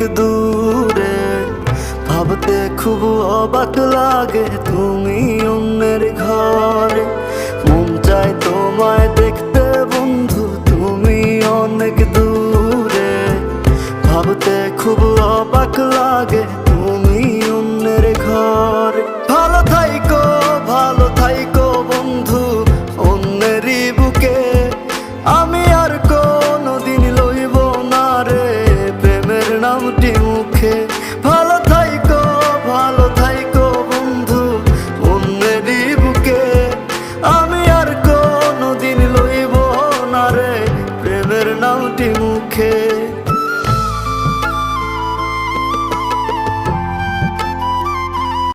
দূরে। ভাবতে খুব অবাক লাগে তুমি অন্যের ঘরে। মন চায় তোমায় দেখতে বন্ধু, তুমি অনেক দূরে। ভাবতে খুব অবাক লাগে